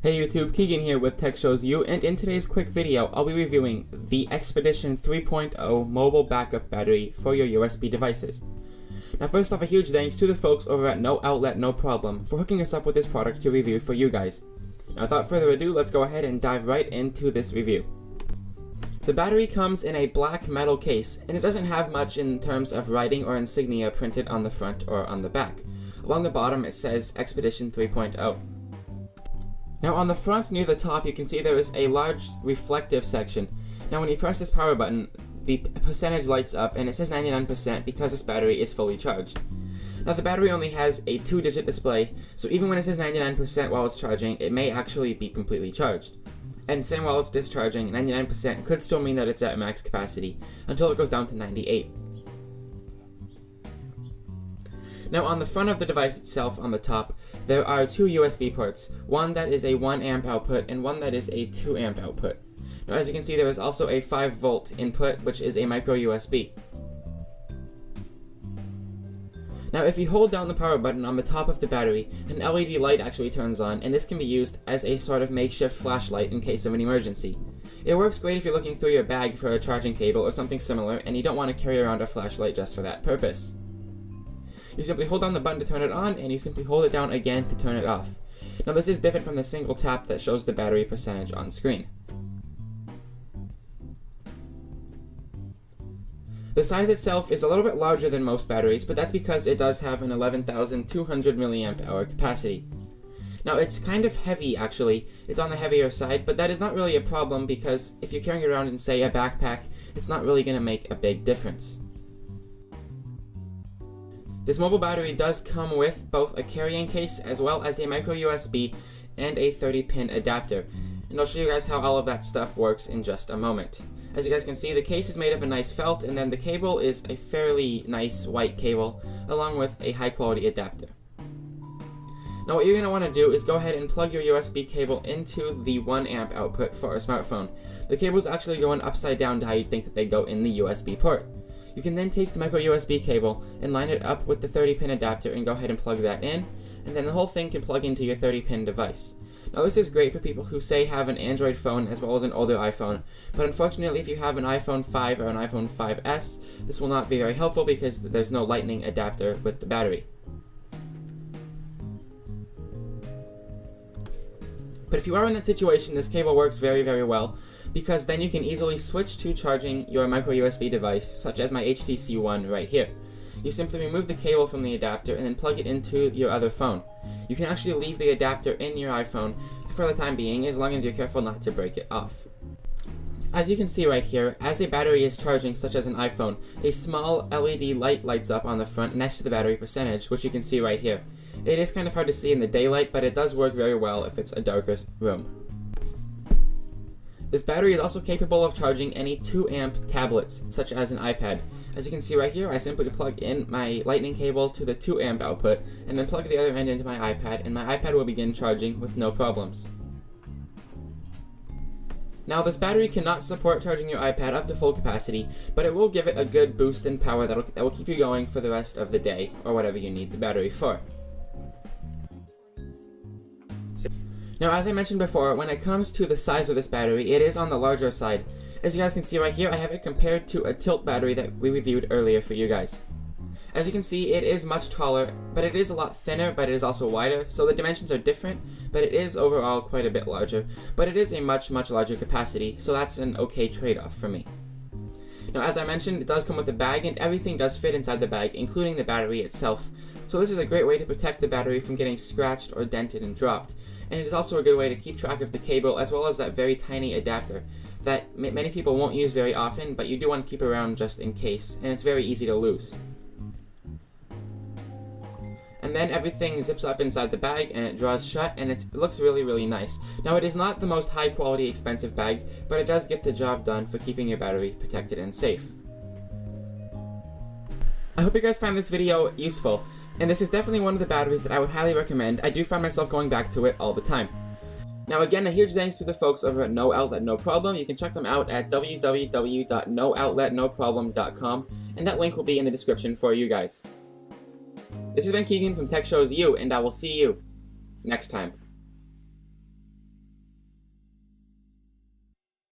Hey YouTube, Keegan here with Tech Shows You, and in today's quick video, I'll be reviewing the Expedition 3.0 mobile backup battery for your USB devices. Now first off, a huge thanks to the folks over at No Outlet No Problem for hooking us up with this product to review for you guys. Now without further ado, let's go ahead and dive right into this review. The battery comes in a black metal case, and it doesn't have much in terms of writing or insignia printed on the front or on the back. Along the bottom it says Expedition 3.0. Now on the front near the top you can see there is a large reflective section. Now when you press this power button, the percentage lights up and it says 99% because this battery is fully charged. Now the battery only has a 2-digit display, so even when it says 99% while it's charging, it may actually be completely charged. And same while it's discharging, 99% could still mean that it's at max capacity until it goes down to 98. Now on the front of the device itself, on the top, there are two USB ports, one that is a 1 amp output and one that is a 2 amp output. Now as you can see, there is also a 5 volt input, which is a micro USB. Now if you hold down the power button on the top of the battery, an LED light actually turns on, and this can be used as a sort of makeshift flashlight in case of an emergency. It works great if you're looking through your bag for a charging cable or something similar and you don't want to carry around a flashlight just for that purpose. You simply hold down the button to turn it on, and you simply hold it down again to turn it off. Now this is different from the single tap that shows the battery percentage on screen. The size itself is a little bit larger than most batteries, but that's because it does have an 11,200 mAh capacity. Now it's kind of heavy actually, it's on the heavier side, but that is not really a problem because if you're carrying it around in say a backpack, it's not really going to make a big difference. This mobile battery does come with both a carrying case as well as a micro USB and a 30-pin adapter. And I'll show you guys how all of that stuff works in just a moment. As you guys can see, the case is made of a nice felt, and then the cable is a fairly nice white cable along with a high quality adapter. Now what you're going to want to do is go ahead and plug your USB cable into the 1 amp output for a smartphone. The cable is actually going upside down to how you'd think that they go in the USB port. You can then take the micro USB cable and line it up with the 30-pin adapter and go ahead and plug that in, and then the whole thing can plug into your 30-pin device. Now this is great for people who say have an Android phone as well as an older iPhone, but unfortunately if you have an iPhone 5 or an iPhone 5S, this will not be very helpful because there's no lightning adapter with the battery. But if you are in that situation, this cable works very, very well, because then you can easily switch to charging your micro USB device, such as my HTC One right here. You simply remove the cable from the adapter and then plug it into your other phone. You can actually leave the adapter in your iPhone for the time being, as long as you're careful not to break it off. As you can see right here, as a battery is charging, such as an iPhone, a small LED light lights up on the front next to the battery percentage, which you can see right here. It is kind of hard to see in the daylight, but it does work very well if it's a darker room. This battery is also capable of charging any 2 amp tablets, such as an iPad. As you can see right here, I simply plug in my lightning cable to the 2 amp output, and then plug the other end into my iPad, and my iPad will begin charging with no problems. Now this battery cannot support charging your iPad up to full capacity, but it will give it a good boost in power that will keep you going for the rest of the day, or whatever you need the battery for. Now as I mentioned before, when it comes to the size of this battery, it is on the larger side. As you guys can see right here, I have it compared to a tilt battery that we reviewed earlier for you guys. As you can see, it is much taller, but it is a lot thinner, but it is also wider, so the dimensions are different, but it is overall quite a bit larger. But it is a much larger capacity, so that's an okay trade-off for me. Now as I mentioned, it does come with a bag, and everything does fit inside the bag, including the battery itself. So this is a great way to protect the battery from getting scratched or dented and dropped. And it is also a good way to keep track of the cable as well as that very tiny adapter that many people won't use very often, but you do want to keep around just in case, and it's very easy to lose. And then everything zips up inside the bag and it draws shut, and it looks really nice. Now it is not the most high quality expensive bag, but it does get the job done for keeping your battery protected and safe. I hope you guys found this video useful, and this is definitely one of the batteries that I would highly recommend. I do find myself going back to it all the time. Now again, a huge thanks to the folks over at No Outlet No Problem. You can check them out at www.nooutletnoproblem.com, and that link will be in the description for you guys. This has been Keegan from Tech Shows You, and I will see you next time.